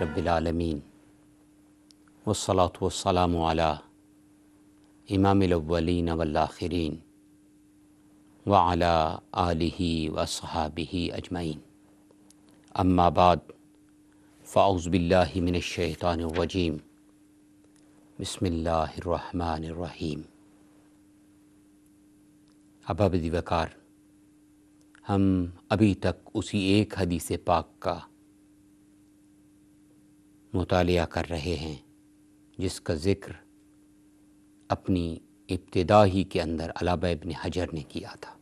رب العالمین والصلاة والسلام علی امام الاولین والآخرین وعلی آلہ واصحابہ اجمعین، اما بعد فاعوذ باللہ من الشیطان الرجیم، بسم اللہ الرحمن الرحیم۔ احبابِ وقار، ہم ابھی تک اسی ایک حدیث پاک کا مطالعہ کر رہے ہیں جس کا ذکر اپنی ابتدا ہی کے اندر علامہ ابن حجر نے کیا تھا۔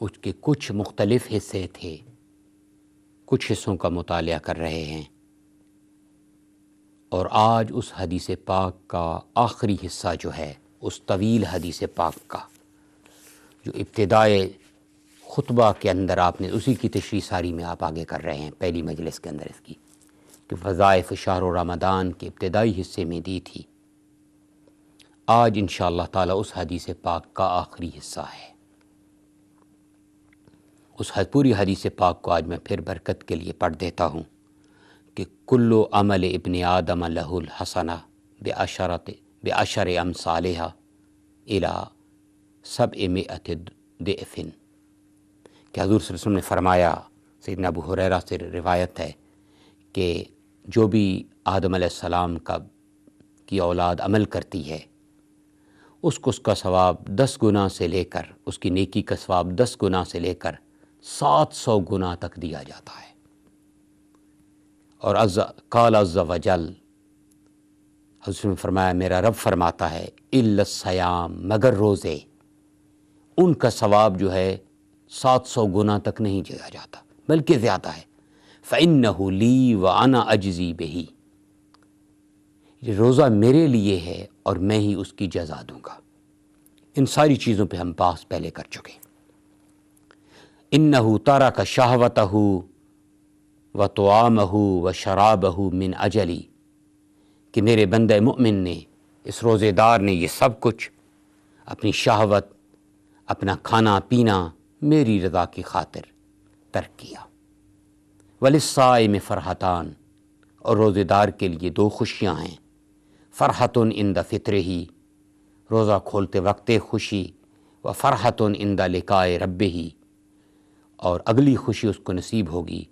اس کے کچھ مختلف حصے تھے، کچھ حصوں کا مطالعہ کر رہے ہیں، اور آج اس حدیث پاک کا آخری حصہ جو ہے، اس طویل حدیث پاک کا جو ابتدائے خطبہ کے اندر آپ نے اسی کی تشریح ساری میں آپ آگے کر رہے ہیں، پہلی مجلس کے اندر اس کی کہ وظائف شہر رمضان کے ابتدائی حصے میں دی تھی۔ آج انشاءاللہ تعالیٰ اس حدیث پاک کا آخری حصہ ہے۔ اس پوری حدیث پاک کو آج میں پھر برکت کے لیے پڑھ دیتا ہوں کہ کل عمل ابن آدم لہ الحسنہ بعشر امثالہا الی 700 ضعف، کہ حضور صلی اللہ علیہ وسلم نے فرمایا، سیدنا ابو ہریرہ سے روایت ہے کہ جو بھی آدم علیہ السلام کی اولاد عمل کرتی ہے اس کو اس کا ثواب 10 گنا سے لے کر، اس کی نیکی کا ثواب 10 گنا سے لے کر 700 گنا تک دیا جاتا ہے۔ اور قال عز وجل، حضرت نے فرمایا میرا رب فرماتا ہے الا الصیام، مگر روزے، ان کا ثواب جو ہے 700 گنا تک نہیں دیا جاتا بلکہ زیادہ ہے۔ فَإِنَّهُ لِي وَأَنَا أَجْزِي بِهِ، یہ روزہ میرے لیے ہے اور میں ہی اس کی جزا دوں گا۔ ان ساری چیزوں پہ ہم بحث پہلے کر چکے۔ إِنَّهُ تَرَكَ شَهْوَتَهُ وَطُعَامَهُ وَشَرَابَهُ مِنْ أَجَلِي، کہ میرے بندہ مؤمن نے، اس روزے دار نے یہ سب کچھ اپنی شہوت، اپنا کھانا پینا میری رضا کی خاطر ترک کیا۔ وَلِلصَّائِمِ فَرْحَتَانِ، اور روزے دار کے لیے 2 خوشیاں ہیں، فرحۃ عند فطرہ، روزہ کھولتے وقت خوشی، وفرحۃ عند لقاء ربہ، اور اگلی خوشی اس کو نصیب ہوگی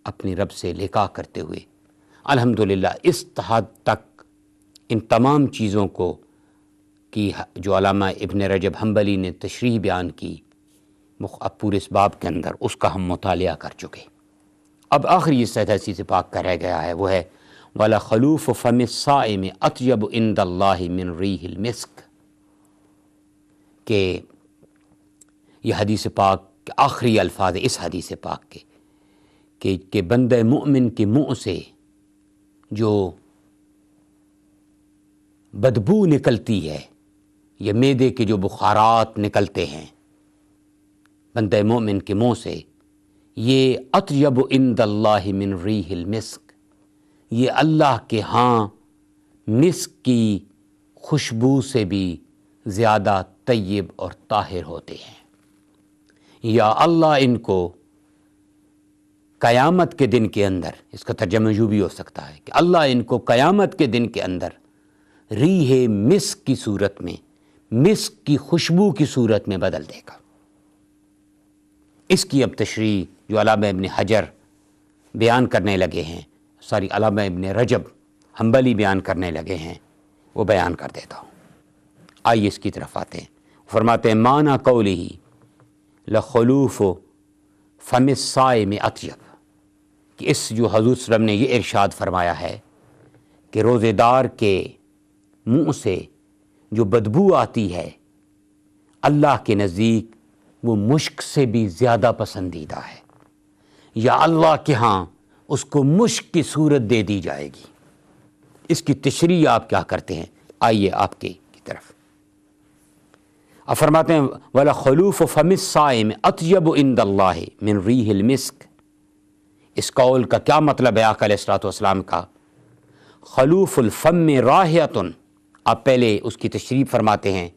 اپنی رب سے لقاء کرتے ہوئے۔ الحمدللہ اس حد تک ان تمام چیزوں کو کی جو علامہ ابن رجب حنبلی نے تشریح بیان کی اب پورے اس باب کے اندر، اس کا ہم مطالعہ کر چکے۔ اب آخری اس حدیث پاک کا رہ گیا ہے، وہ ہے وَلَخَلُوفُ فَمِ الصَّائِمِ أَطْيَبُ عِندَ اللَّهِ مِنْ رِيحِ الْمِسْكِ، کہ یہ حدیث پاک کے آخری الفاظ اس حدیث پاک کے کہ بندہ مؤمن کے منہ سے جو بدبو نکلتی ہے، یا معدے کے جو بخارات نکلتے ہیں بندہ مومن کے منہ سے، یہ اطیب عند اللہ من ریح المسک، یہ اللہ کے ہاں مسک کی خوشبو سے بھی زیادہ طیب اور طاہر ہوتے ہیں۔ یا اللہ ان کو قیامت کے دن کے اندر، اس کا ترجمہ یوں بھی ہو سکتا ہے کہ اللہ ان کو قیامت کے دن کے اندر ریح مسک کی صورت میں، مسک کی خوشبو کی صورت میں بدل دے گا۔ اس کی اب تشریح جو علامہ ابن حجر بیان کرنے لگے ہیں، علامہ ابن رجب حنبلی بیان کرنے لگے ہیں، وہ بیان کر دیتا ہوں۔ آئیے اس کی طرف آتے ہیں۔ فرماتے ہیں معنی قولہ لخلوف فم الصائم اطیب، کہ اس جو حضور صلی اللہ علیہ وسلم نے یہ ارشاد فرمایا ہے کہ روزے دار کے منہ سے جو بدبو آتی ہے اللہ کے نزدیک وہ مشک سے بھی زیادہ پسندیدہ ہے، یا اللہ کے ہاں اس کو مشک کی صورت دے دی جائے گی۔ اس کی تشریح آپ کیا کرتے ہیں؟ آئیے آپ کی طرف۔ اب فرماتے ہیں وَلَخَلُوفُ فَمِ الصَّائِمِ أَطْيَبُ عِندَ اللَّهِ مِنْ رِيحِ الْمِسْكِ، اس قول کا کیا مطلب ہے آقا علیہ السلام کا؟ خلوف الفم راحۃ، آپ پہلے اس کی تشریح فرماتے ہیں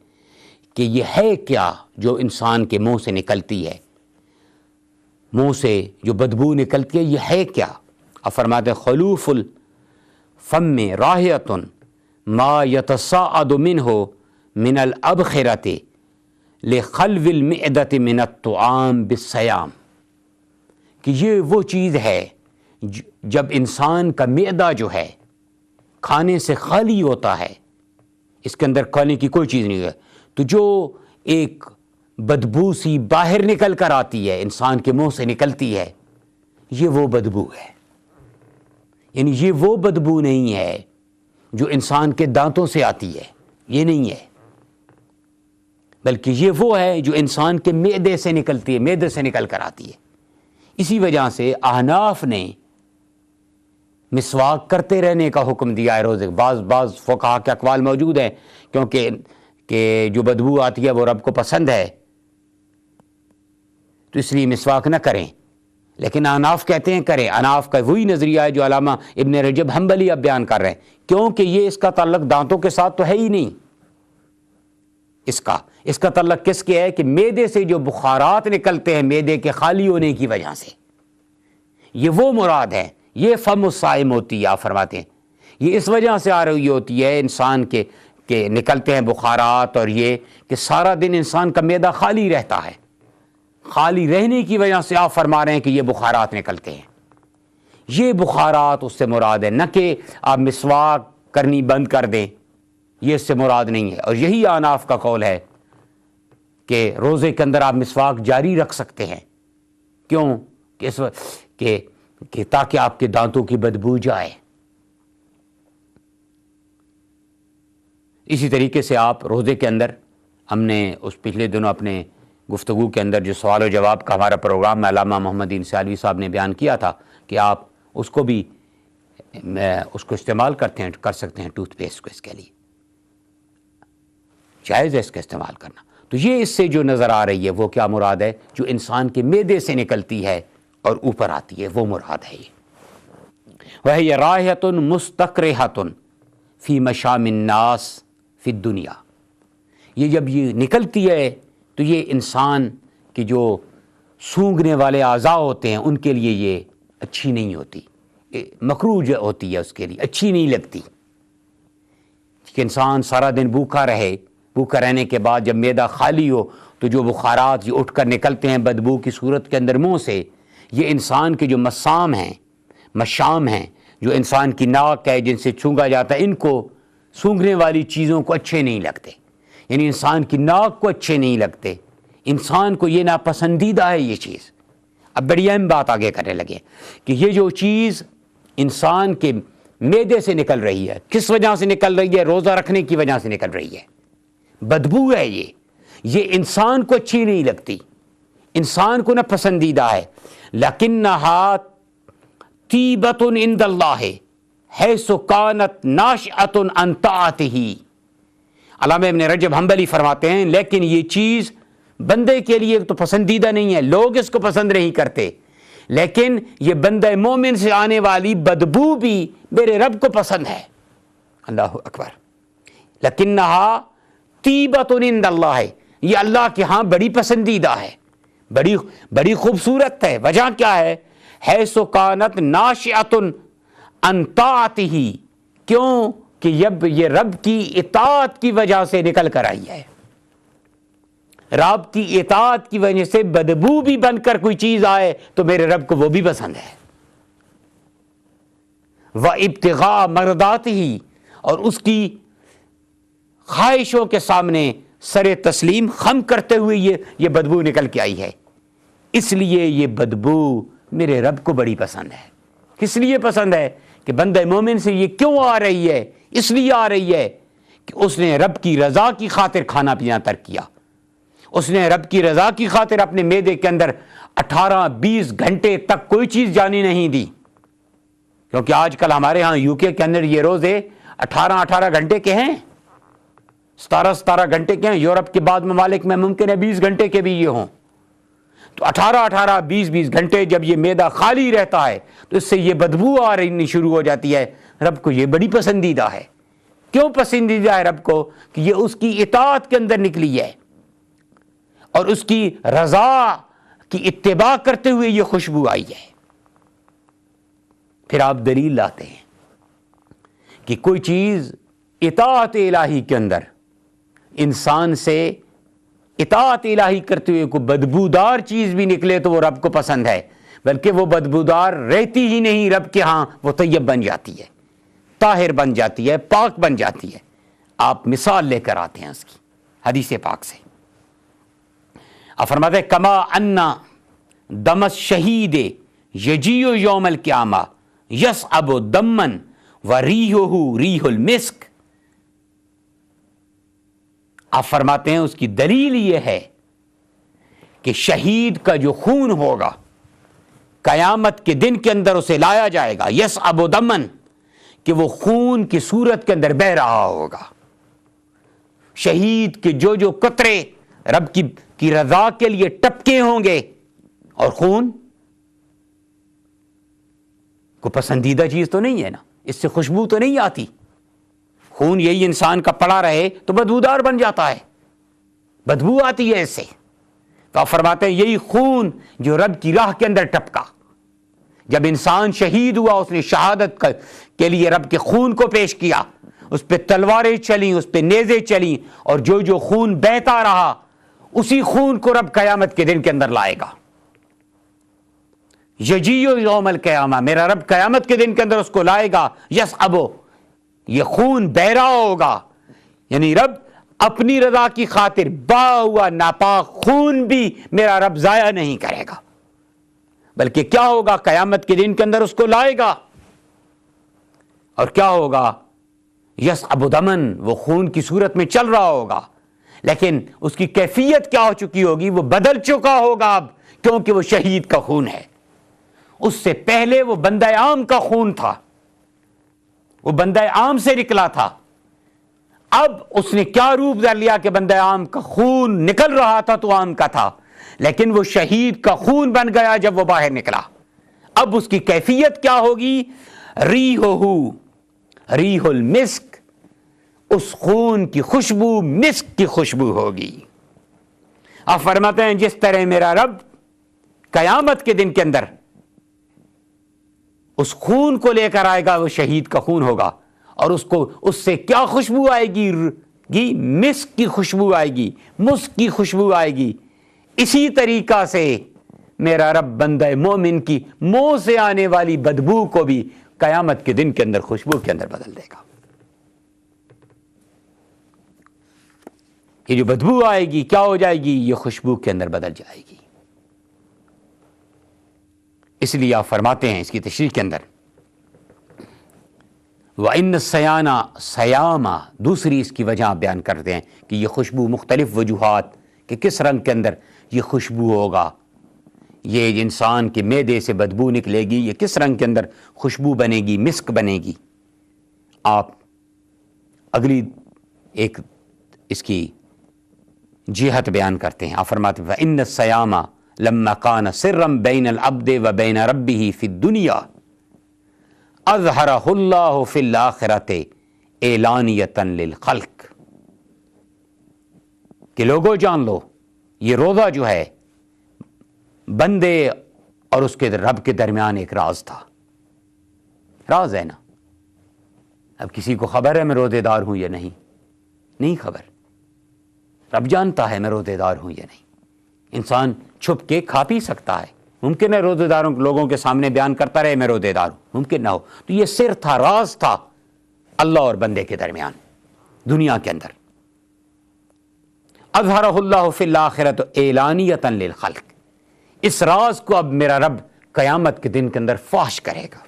کہ یہ ہے کیا جو انسان کے منہ سے نکلتی ہے، منہ سے جو بدبو نکلتی ہے یہ ہے کیا؟ اب فرماتے خلوف الفم راحۃ ما یتصاعد منہ من الابخرۃ لخلو المعدۃ من الطعام بالصیام، کہ یہ وہ چیز ہے جب انسان کا معدہ جو ہے کھانے سے خالی ہوتا ہے، اس کے اندر کھانے کی کوئی چیز نہیں ہے، تو جو ایک بدبو سی باہر نکل کر آتی ہے، انسان کے منہ سے نکلتی ہے، یہ وہ بدبو ہے۔ یعنی یہ وہ بدبو نہیں ہے جو انسان کے دانتوں سے آتی ہے، یہ نہیں ہے، بلکہ یہ وہ ہے جو انسان کے معدے سے نکلتی ہے، معدے سے نکل کر آتی ہے۔ اسی وجہ سے احناف نے مسواک کرتے رہنے کا حکم دیا ہے روزے۔ بعض فقہا کے اقوال موجود ہیں کیونکہ کہ جو بدبو آتی ہے وہ رب کو پسند ہے، تو اس لیے مسواک نہ کریں، لیکن احناف کہتے ہیں کریں۔ احناف کا وہی نظریہ ہے جو علامہ ابن رجب حنبلی اب بیان کر رہے ہیں، کیونکہ یہ اس کا تعلق دانتوں کے ساتھ تو ہے ہی نہیں، اس کا تعلق کس کے ہے کہ معدے سے جو بخارات نکلتے ہیں معدے کے خالی ہونے کی وجہ سے، یہ وہ مراد ہے۔ یہ فم الصائم ہوتی ہے، آپ فرماتے ہیں یہ اس وجہ سے آ رہی ہوتی ہے انسان کے نکلتے ہیں بخارات، اور یہ کہ سارا دن انسان کا معدہ خالی رہتا ہے، خالی رہنے کی وجہ سے آپ فرما رہے ہیں کہ یہ بخارات نکلتے ہیں۔ یہ بخارات اس سے مراد ہے، نہ کہ آپ مسواک کرنی بند کر دیں، یہ اس سے مراد نہیں ہے۔ اور یہی احناف کا قول ہے کہ روزے کے اندر آپ مسواک جاری رکھ سکتے ہیں، کیوں کہ تاکہ آپ کے دانتوں کی بدبو جائے۔ اسی طریقے سے آپ روزے کے اندر، ہم نے اس پچھلے دنوں اپنے گفتگو کے اندر جو سوال و جواب کا ہمارا پروگرام میں علامہ محمد دین سیالوی صاحب نے بیان کیا تھا کہ آپ اس کو بھی اس کو استعمال کر سکتے ہیں، ٹوتھ پیسٹ کو، اس کے لیے جائز ہے اس کا استعمال کرنا۔ تو یہ اس سے جو نظر آ رہی ہے وہ کیا مراد ہے؟ جو انسان کے معدے سے نکلتی ہے اور اوپر آتی ہے، وہ مراد ہے یہ۔ وَهِيَ رَائِحَةٌ مُسْتَقْرِحَةٌ فِي مَشَامِ النَّاسِ فِي الدُّنْيَا، یہ جب یہ نکلتی ہے تو یہ انسان کی جو سونگھنے والے اعضاء ہوتے ہیں ان کے لیے یہ اچھی نہیں ہوتی، مکروہ ہوتی ہے، اس کے لیے اچھی نہیں لگتی کہ انسان سارا دن بھوکا رہے، بھوکا رہنے کے بعد جب معدہ خالی ہو تو جو بخارات یہ اٹھ کر نکلتے ہیں بدبو کی صورت کے اندر منہ سے، یہ انسان کے جو مشام ہیں، جو انسان کی ناک ہے جن سے سونگھا جاتا ہے، ان کو سونگھنے والی چیزوں کو اچھے نہیں لگتے، یعنی انسان کی ناک کو اچھے نہیں لگتے، انسان کو یہ ناپسندیدہ ہے یہ چیز۔ اب بڑی اہم بات آگے کرنے لگے کہ یہ جو چیز انسان کے معدے سے نکل رہی ہے، کس وجہ سے نکل رہی ہے؟ روزہ رکھنے کی وجہ سے نکل رہی ہے، بدبو ہے یہ انسان کو اچھی نہیں لگتی، انسان کو نہ پسندیدہ ہے۔ لَكِنَّهَا طِيبَةٌ عِندَ اللَّهِ حَيْثُ كَانَتْ نَاشِئَةٌ عَنْ طَاعَتِهِ۔ علامہ ابن رجب حنبلی فرماتے ہیں لیکن یہ چیز بندے کے لیے تو پسندیدہ نہیں ہے، لوگ اس کو پسند نہیں کرتے، لیکن یہ بندہ مومن سے آنے والی بدبو بھی میرے رب کو پسند ہے۔ اللہ اکبر۔ لَكِنَّهَا طِيبَةٌ عِندَ اللَّهِ، یہ اللہ کے ہاں بڑی پسندیدہ ہے، بڑی خوبصورت ہے۔ وجہ کیا ہے؟ حَيْثُ كَانَتْ نَاشِئَةٌ عَنْ طَاعَتِهِ، کیوں کہ جب یہ رب کی اطاعت کی وجہ سے نکل کر آئی ہے، رب کی اطاعت کی وجہ سے بدبو بھی بن کر کوئی چیز آئے تو میرے رب کو وہ بھی پسند ہے۔ وَابْتِغَاءَ مَرْضَاتِهِ، اور اس کی خواہشوں کے سامنے سر تسلیم خم کرتے ہوئے یہ بدبو نکل کے آئی ہے، اس لیے یہ بدبو میرے رب کو بڑی پسند ہے۔ کس لیے پسند ہے؟ کہ بندہ مومن سے یہ کیوں آ رہی ہے؟ اس لیے آ رہی ہے کہ اس نے رب کی رضا کی خاطر کھانا پینا ترک کیا، اس نے رب کی رضا کی خاطر اپنے معدے کے اندر 18-20 گھنٹے تک کوئی چیز جانی نہیں دی، کیونکہ آج کل ہمارے ہاں UK کے اندر یہ روزے 18 گھنٹے کے ہیں، 17 گھنٹے کے ہیں، یورپ کے بعد ممالک میں ممکن ہے 20 گھنٹے کے بھی یہ ہوں۔ تو 18-20 گھنٹے جب یہ معدہ خالی رہتا ہے تو اس سے یہ بدبو آ رہی شروع ہو جاتی ہے۔ رب کو یہ بڑی پسندیدہ ہے۔ کیوں پسندیدہ ہے رب کو؟ کہ یہ اس کی اطاعت کے اندر نکلی ہے اور اس کی رضا کی اتباع کرتے ہوئے یہ خوشبو آئی ہے۔ پھر آپ دلیل لاتے ہیں کہ کوئی چیز اطاعت الہی کے اندر انسان سے اطاعت الہی کرتے ہوئے کوئی بدبودار چیز بھی نکلے تو وہ رب کو پسند ہے، بلکہ وہ بدبودار رہتی ہی نہیں، رب کے ہاں وہ طیب بن جاتی ہے، طاہر بن جاتی ہے، پاک بن جاتی ہے۔ آپ مثال لے کر آتے ہیں اس کی حدیث پاک سے۔ آپ فرماتے ہیں کما انا دم الشہید یجیء یوم القیامہ یصعب دمن وریحہ ریح المسک۔ آپ فرماتے ہیں اس کی دلیل یہ ہے کہ شہید کا جو خون ہوگا قیامت کے دن کے اندر اسے لایا جائے گا، یصعب دمن، کہ وہ خون کی صورت کے اندر بہہ رہا ہوگا۔ شہید کے جو قطرے رب کی رضا کے لیے ٹپکے ہوں گے، اور خون کو پسندیدہ چیز تو نہیں ہے نا، اس سے خوشبو تو نہیں آتی۔ خون یہی انسان کا پڑا رہے تو بدبودار بن جاتا ہے، بدبو آتی ہے اس سے۔ تو آپ فرماتے ہیں یہی خون جو رب کی راہ کے اندر ٹپکا، جب انسان شہید ہوا اس نے شہادت کے لیے رب کے خون کو پیش کیا، اس پہ تلواریں چلیں، اس پہ نیزیں چلیں، اور جو خون بہتا رہا اسی خون کو رب قیامت کے دن کے اندر لائے گا۔ یجیء یوم القیامہ، میرا رب قیامت کے دن کے اندر اس کو لائے گا، یصعب، یہ خون بہہ رہا ہوگا، یعنی رب اپنی رضا کی خاطر بہا ہوا ناپاک خون بھی میرا رب ضائع نہیں کرے گا، بلکہ کیا ہوگا قیامت کے دن کے اندر اس کو لائے گا، اور کیا ہوگا، یصعب دمن، وہ خون کی صورت میں چل رہا ہوگا، لیکن اس کی کیفیت کیا ہو چکی ہوگی، وہ بدل چکا ہوگا اب، کیونکہ وہ شہید کا خون ہے۔ اس سے پہلے وہ بندہ عام کا خون تھا، وہ بندہ عام سے نکلا تھا، اب اس نے کیا روپ دھر لیا کہ بندہ عام کا خون نکل رہا تھا تو عام کا تھا، لیکن وہ شہید کا خون بن گیا جب وہ باہر نکلا۔ اب اس کی کیفیت کیا ہوگی، ریح المسک، اس خون کی خوشبو مسک کی خوشبو ہوگی۔ آپ فرماتے ہیں جس طرح میرا رب قیامت کے دن کے اندر اس خون کو لے کر آئے گا، وہ شہید کا خون ہوگا، اور اس سے کیا خوشبو آئے گی، مسک کی خوشبو آئے گی، مسک کی خوشبو آئے گی۔ اسی طریقہ سے میرا رب بندہ مومن کی منہ سے آنے والی بدبو کو بھی قیامت کے دن کے اندر خوشبو کے اندر بدل دے گا۔ یہ جو بدبو آئے گی کیا ہو جائے گی، یہ خوشبو کے اندر بدل جائے گی۔ اس لیے آپ فرماتے ہیں اس کی تشریح کے اندر وَإِنَّ السَّيَانَ سیامہ، دوسری اس کی وجہ آپ بیان کرتے ہیں کہ یہ خوشبو مختلف وجوہات کہ کس رنگ کے اندر یہ خوشبو ہوگا، یہ انسان کے معدے سے بدبو نکلے گی، یہ کس رنگ کے اندر خوشبو بنے گی، مسک بنے گی۔ آپ اگلی ایک اس کی جہت بیان کرتے ہیں، آپ فرماتے ہیں وَإِنَّ السَّيَامَ لَمَّا كَانَ سِرًّا بَيْنَ الْعَبْدِ وَبَيْنَ رَبِّهِ فِي الدُّنْيَا اظہرہ اللہ فی الآخرۃ اعلانیۃ للخلق، کہ لوگوں جان لو یہ روزہ جو ہے بندے اور اس کے رب کے درمیان ایک راز تھا، راز ہے نا۔ اب کسی کو خبر ہے میں روزے دار ہوں یا نہیں خبر، رب جانتا ہے میں روزے دار ہوں یا نہیں۔ انسان چھپ کے کھا پی سکتا ہے، ممکن ہے روزے داروں لوگوں کے سامنے بیان کرتا رہے میں روزے دار ہوں، ممکن نہ ہو، تو یہ سر تھا، راز تھا اللہ اور بندے کے درمیان دنیا کے اندر۔ اظہرہ اللہ فی الآخرۃ اعلانیۃ للخلق، اس راز کو اب میرا رب قیامت کے دن کے اندر فاش کرے گا،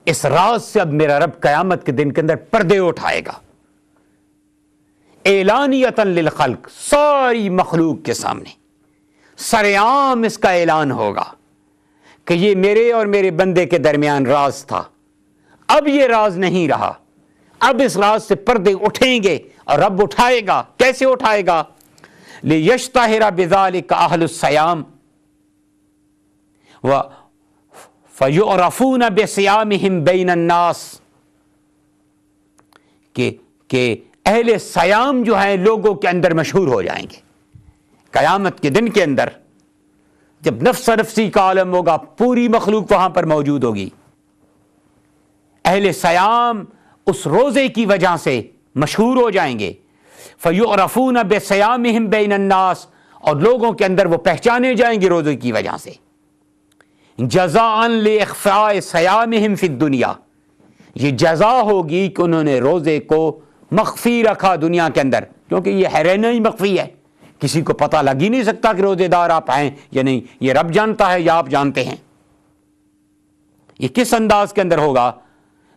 اس راز سے اب میرا رب قیامت کے دن کے اندر پردے اٹھائے گا، اعلانیۃ للخلق، ساری مخلوق کے سامنے سرعام اس کا اعلان ہوگا کہ یہ میرے اور میرے بندے کے درمیان راز تھا، اب یہ راز نہیں رہا، اب اس راز سے پردے اٹھیں گے، اور رب اٹھائے گا، کیسے اٹھائے گا، لِيَشْتَهِرَ بِذَلِكَ أَهْلُ الصِّيَامِ فَيُعْرَفُونَ بِصِيَامِهِمْ بَيْنَ النَّاسِ، کہ اہل صیام جو ہیں لوگوں کے اندر مشہور ہو جائیں گے۔ قیامت کے دن کے اندر جب نفس نفسی کا عالم ہوگا پوری مخلوق وہاں پر موجود ہوگی. اہل صیام اس روزے کی وجہ سے مشہور ہو جائیں گے. فَيُعْرَفُونَ بِصِيَامِهِمْ بَيْنَ النَّاسِ اور لوگوں کے اندر وہ پہچانے جائیں گے روزے کی وجہ سے. جزاءً لِإِخْفَاءِ صِيَامِهِمْ فِي الدُّنْيَا یہ جزا ہوگی کہ انہوں نے روزے کو مخفی رکھا دنیا کے اندر, کیونکہ یہ حیران ہی مخفی ہے, کسی کو پتہ لگ ہی نہیں سکتا کہ روزے دار آپ ہیں یا نہیں, یہ رب جانتا ہے یا آپ جانتے ہیں. یہ کس انداز کے اندر ہوگا؟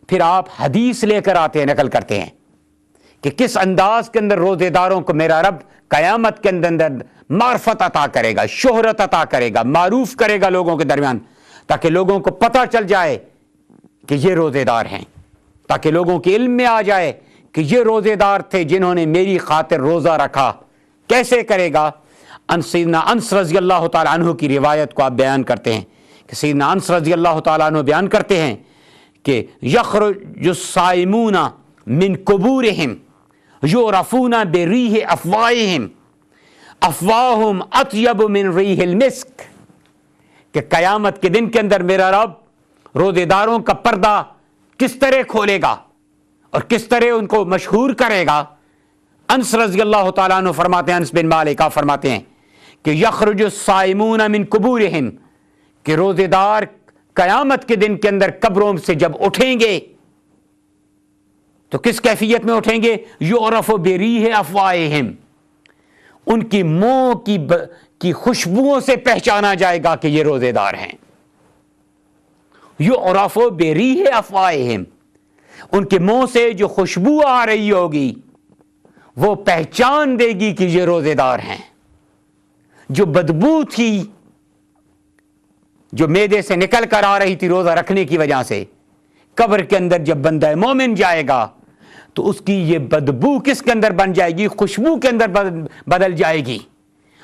پھر آپ حدیث لے کر آتے ہیں, نقل کرتے ہیں کہ کس انداز کے اندر روزے داروں کو میرا رب قیامت کے اندر معرفت عطا کرے گا, شہرت عطا کرے گا, معروف کرے گا لوگوں کے درمیان, تاکہ لوگوں کو پتہ چل جائے کہ یہ روزے دار ہیں, تاکہ لوگوں کے علم میں آ جائے کہ یہ روزے دار تھے جنہوں نے میری خاطر روزہ رکھا. کیسے کرے گا؟ سیدنا انس رضی اللہ تعالیٰ عنہ کی روایت کو آپ بیان کرتے ہیں کہ سیدنا انس رضی اللہ تعالیٰ عنہ بیان کرتے ہیں کہ یخرج الصائمون من قبورہم یعرفون بریح افواہہم افواہم اطیب من ریح المسک, کہ قیامت کے دن کے اندر میرا رب روزے داروں کا پردہ کس طرح کھولے گا اور کس طرح ان کو مشہور کرے گا. انس رضی اللہ تعالیٰ عنہ فرماتے ہیں, انس بن مالک آپ فرماتے ہیں کہ یخرج الصائمون من قبورہم کہ روزے دار قیامت کے دن کے اندر قبروں سے جب اٹھیں گے تو کس کیفیت میں اٹھیں گے؟ یعرف بریح افواہہم ان کی منہ کی خوشبوؤں سے پہچانا جائے گا کہ یہ روزے دار ہیں. یعرف بریح افواہہم ان کے منہ سے جو خوشبو آ رہی ہوگی وہ پہچان دے گی کہ یہ روزے دار ہیں. جو بدبو تھی جو معدے سے نکل کر آ رہی تھی روزہ رکھنے کی وجہ سے, قبر کے اندر جب بندہ مومن جائے گا تو اس کی یہ بدبو کس کے اندر بن جائے گی؟ خوشبو کے اندر بدل جائے گی.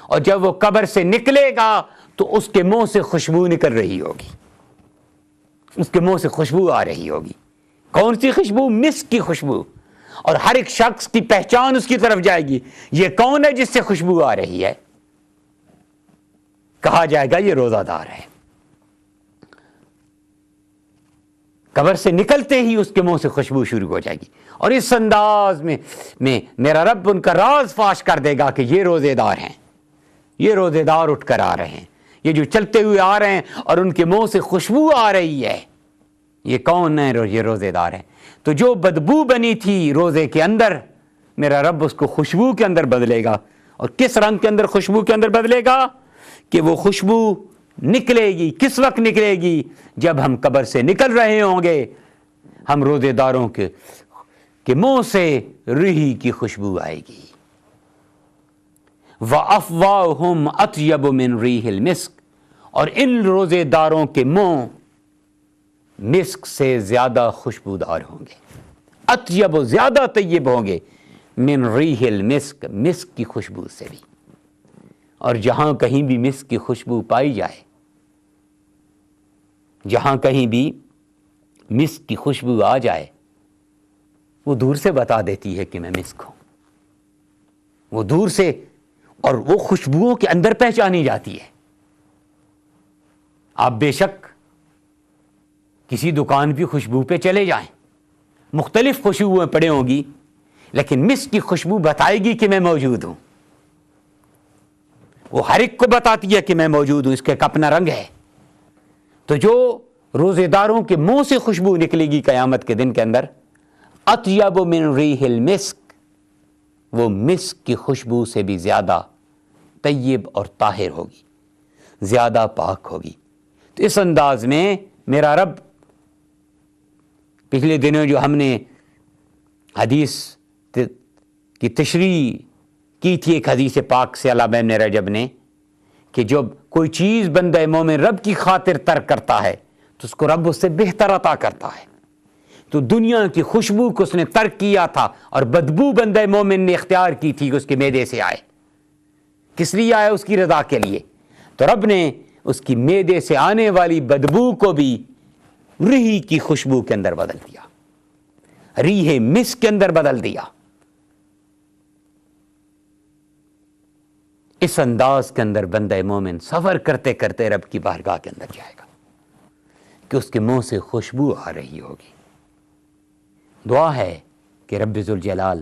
اور جب وہ قبر سے نکلے گا تو اس کے منہ سے خوشبو نکل رہی ہوگی, اس کے منہ سے خوشبو آ رہی ہوگی. کون سی خوشبو؟ مسک کی خوشبو. اور ہر ایک شخص کی پہچان اس کی طرف جائے گی, یہ کون ہے جس سے خوشبو آ رہی ہے؟ کہا جائے گا یہ روزہ دار ہے. قبر سے نکلتے ہی اس کے منہ سے خوشبو شروع ہو جائے گی, اور اس انداز میں میرا رب ان کا راز فاش کر دے گا کہ یہ روزے دار ہیں, یہ روزے دار اٹھ کر آ رہے ہیں, یہ جو چلتے ہوئے آ رہے ہیں اور ان کے منہ سے خوشبو آ رہی ہے, یہ کون ہے؟ یہ روزے دار ہیں. تو جو بدبو بنی تھی روزے کے اندر میرا رب اس کو خوشبو کے اندر بدلے گا. اور کس رنگ کے اندر خوشبو کے اندر بدلے گا؟ کہ وہ خوشبو نکلے گی. کس وقت نکلے گی؟ جب ہم قبر سے نکل رہے ہوں گے, ہم روزے داروں کے منہ سے ریح کی خوشبو آئے گی. وَأَفْوَاهُمْ أَطْيَبُ مِنْ رِيحِ الْمِسْكِ اور ان روزے داروں کے منہ مسک سے زیادہ خوشبودار ہوں گے. اطیب و زیادہ طیب ہوں گے من ریح المسک مسک کی خوشبو سے بھی. اور جہاں کہیں بھی مسک کی خوشبو پائی جائے, جہاں کہیں بھی مسک کی خوشبو آ جائے, وہ دور سے بتا دیتی ہے کہ میں مسک ہوں. وہ دور سے, اور وہ خوشبوؤں کے اندر پہچانی جاتی ہے. آپ بے شک کسی دکان کی خوشبو پہ چلے جائیں, مختلف خوشبوئیں پڑے ہوں گی, لیکن مسک کی خوشبو بتائے گی کہ میں موجود ہوں. وہ ہر ایک کو بتاتی ہے کہ میں موجود ہوں, اس کا ایک اپنا رنگ ہے. تو جو روزے داروں کے منہ سے خوشبو نکلے گی قیامت کے دن کے اندر, اطیب من ریح المسک, وہ مسک کی خوشبو سے بھی زیادہ طیب اور طاہر ہوگی, زیادہ پاک ہوگی. تو اس انداز میں میرا رب, پچھلے دنوں جو ہم نے حدیث کی تشریح کی تھی, ایک حدیث پاک سے علامہ ابن رجب نے, کہ جب کوئی چیز بندہ مومن رب کی خاطر ترک کرتا ہے تو اس کو رب اس سے بہتر عطا کرتا ہے. تو دنیا کی خوشبو کو اس نے ترک کیا تھا, اور بدبو بندہ مومن نے اختیار کی تھی کہ اس کے معدے سے آئے. کس لیے آئے؟ اس کی رضا کے لیے. تو رب نے اس کی معدے سے آنے والی بدبو کو بھی ریح کی خوشبو کے اندر بدل دیا, ریح مسک کے اندر بدل دیا. اس انداز کے اندر بندہ مومن سفر کرتے کرتے رب کی بارگاہ کے اندر جائے گا کہ اس کے منہ سے خوشبو آ رہی ہوگی۔ دعا ہے کہ رب ذوالجلال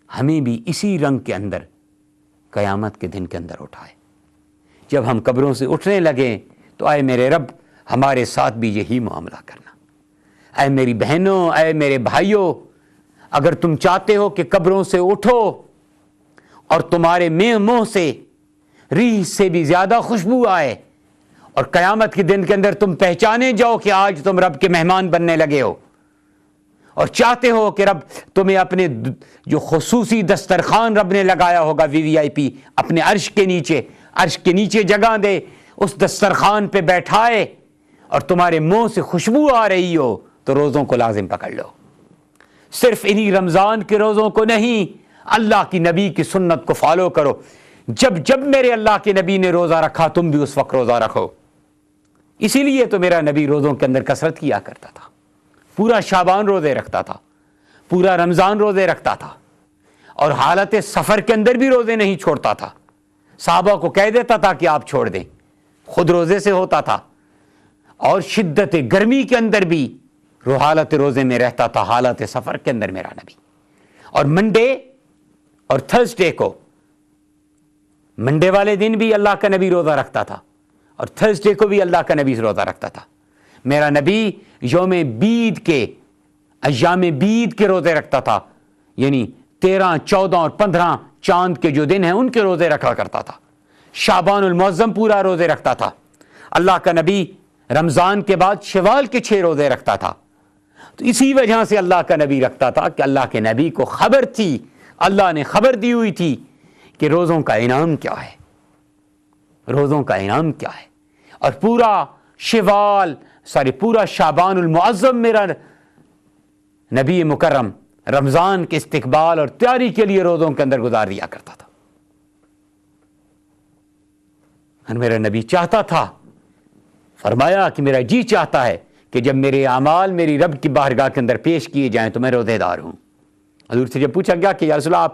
ہمیں بھی اسی رنگ کے اندر قیامت کے دن کے اندر اٹھائے۔ جب ہم قبروں سے اٹھنے لگیں تو اے میرے رب ہمارے ساتھ بھی یہی معاملہ کرنا۔ اے میری بہنوں، اے میرے بھائیوں، اگر تم چاہتے ہو کہ قبروں سے اٹھو اور تمہارے منہ سے ریح سے بھی زیادہ خوشبو آئے اور قیامت کے دن کے اندر تم پہچانے جاؤ کہ آج تم رب کے مہمان بننے لگے ہو، اور چاہتے ہو کہ رب تمہیں اپنے جو خصوصی دسترخوان رب نے لگایا ہوگا VVIP اپنے عرش کے نیچے جگہ دے، اس دسترخوان پہ بیٹھائے اور تمہارے منہ سے خوشبو آ رہی ہو، تو روزوں کو لازم پکڑ لو۔ صرف انہی رمضان کے روزوں کو نہیں، اللہ کی نبی کی سنت کو فالو کرو۔ جب میرے اللہ کے نبی نے روزہ رکھا تم بھی اس وقت روزہ رکھو۔ اسی لیے تو میرا نبی روزوں کے اندر کثرت کیا کرتا تھا، پورا شعبان روزے رکھتا تھا، پورا رمضان روزے رکھتا تھا، اور حالت سفر کے اندر بھی روزے نہیں چھوڑتا تھا۔ صحابہ کو کہہ دیتا تھا کہ آپ چھوڑ دیں، خود روزے سے ہوتا تھا، اور شدت گرمی کے اندر بھی حالت روزے میں رہتا تھا، حالت سفر کے اندر میرا نبی۔ اور منڈے اور تھرسڈے کو، منڈے والے دن بھی اللہ کا نبی روزہ رکھتا تھا اور تھرسڈے کو بھی اللہ کا نبی روزہ رکھتا تھا۔ میرا نبی یوم بید کے، ایام بید کے روزے رکھتا تھا، یعنی 13، 14 اور 15 چاند کے جو دن ہیں ان کے روزے رکھا کرتا تھا۔ شعبان المعظم پورا روزے رکھتا تھا۔ اللہ کا نبی رمضان کے بعد شوال کے 6 روزے رکھتا تھا۔ تو اسی وجہ سے اللہ کا نبی رکھتا تھا کہ اللہ کے نبی کو خبر تھی، اللہ نے خبر دی ہوئی تھی کہ روزوں کا انعام کیا ہے، روزوں کا انعام کیا ہے۔ اور پورا شعبان المعظم میرا نبی مکرم رمضان کے استقبال اور تیاری کے لیے روزوں کے اندر گزار دیا کرتا تھا۔ اور میرا نبی چاہتا تھا، فرمایا کہ میرا جی چاہتا ہے کہ جب میرے اعمال میری رب کی بارگاہ کے اندر پیش کیے جائیں تو میں روزے دار ہوں۔ حضور سے جب پوچھا گیا کہ یا رسول اللہ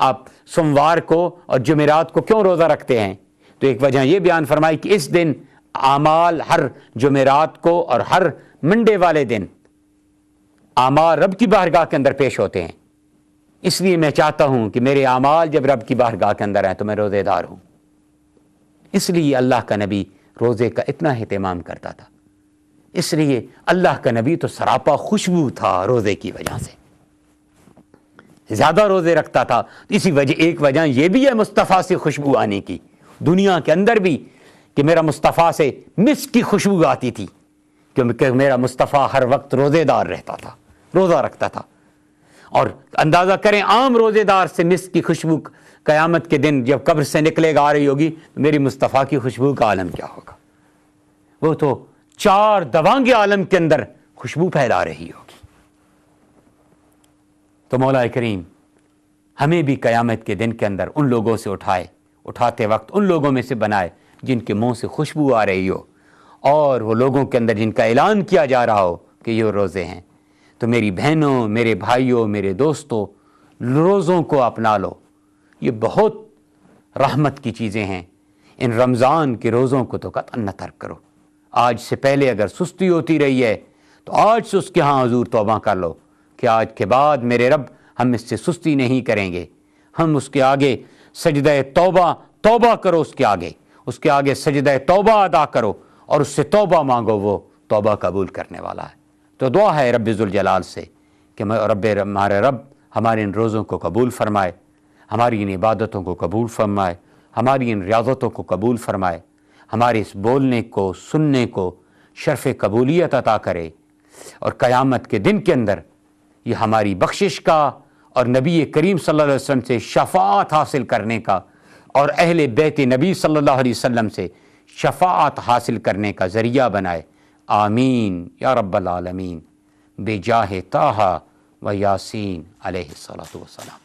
آپ سوموار کو اور جمعرات کو کیوں روزہ رکھتے ہیں، تو ایک وجہ یہ بیان فرمائی کہ اس دن اعمال ہر جمعرات کو اور ہر منڈے والے دن اعمال رب کی بارگاہ کے اندر پیش ہوتے ہیں، اس لیے میں چاہتا ہوں کہ میرے اعمال جب رب کی بارگاہ کے اندر ہیں تو میں روزے دار ہوں۔ اس لیے اللہ کا نبی روزے کا اتنا اہتمام کرتا تھا، اس لیے اللہ کا نبی تو سراپا خوشبو تھا روزے کی وجہ سے، زیادہ روزے رکھتا تھا۔ اسی وجہ ایک وجہ یہ بھی ہے مصطفیٰ سے خوشبو آنے کی، دنیا کے اندر بھی، کہ میرا مصطفیٰ سے مسک کی خوشبو آتی تھی، کیونکہ میرا مصطفیٰ ہر وقت روزے دار رہتا تھا، روزہ رکھتا تھا۔ اور اندازہ کریں عام روزے دار سے مسک کی خوشبو قیامت کے دن جب قبر سے نکلے گا آ رہی ہوگی تو میری مصطفیٰ کی خوشبو کا عالم کیا ہوگا، وہ تو 4 دوانگ عالم کے اندر خوشبو پھیلا رہی ہوگی۔ تو مولا کریم ہمیں بھی قیامت کے دن کے اندر ان لوگوں سے اٹھاتے وقت ان لوگوں میں سے بنائے جن کے منہ سے خوشبو آ رہی ہو، اور وہ لوگوں کے اندر جن کا اعلان کیا جا رہا ہو کہ یہ روزے ہیں۔ تو میری بہنوں، میرے بھائیوں، میرے دوستوں، روزوں کو اپنا لو، یہ بہت رحمت کی چیزیں ہیں۔ ان رمضان کے روزوں کو تو قطعاً نہ ترک کرو۔ آج سے پہلے اگر سستی ہوتی رہی ہے تو آج سے اس کے ہاں حضور توبہ کر لو کہ آج کے بعد میرے رب ہم اس سے سستی نہیں کریں گے۔ ہم اس کے آگے سجدہ توبہ کرو، اس کے آگے سجدہ توبہ ادا کرو اور اس سے توبہ مانگو، وہ توبہ قبول کرنے والا ہے۔ تو دعا ہے رب ذوالجلال سے کہ ہمارے رب ہمارے ان روزوں کو قبول فرمائے، ہماری ان عبادتوں کو قبول فرمائے، ہماری ان ریاضتوں کو قبول فرمائے، ہمارے اس بولنے کو سننے کو شرف قبولیت عطا کرے، اور قیامت کے دن کے اندر یہ ہماری بخشش کا اور نبی کریم صلی اللہ علیہ وسلم سے شفاعت حاصل کرنے کا اور اہل بیت نبی صلی اللہ علیہ وسلم سے شفاعت حاصل کرنے کا ذریعہ بنائے۔ آمین یا رب العالمین، بجاہ طٰہٰ و یاسین علیہ الصلاۃ والسلام۔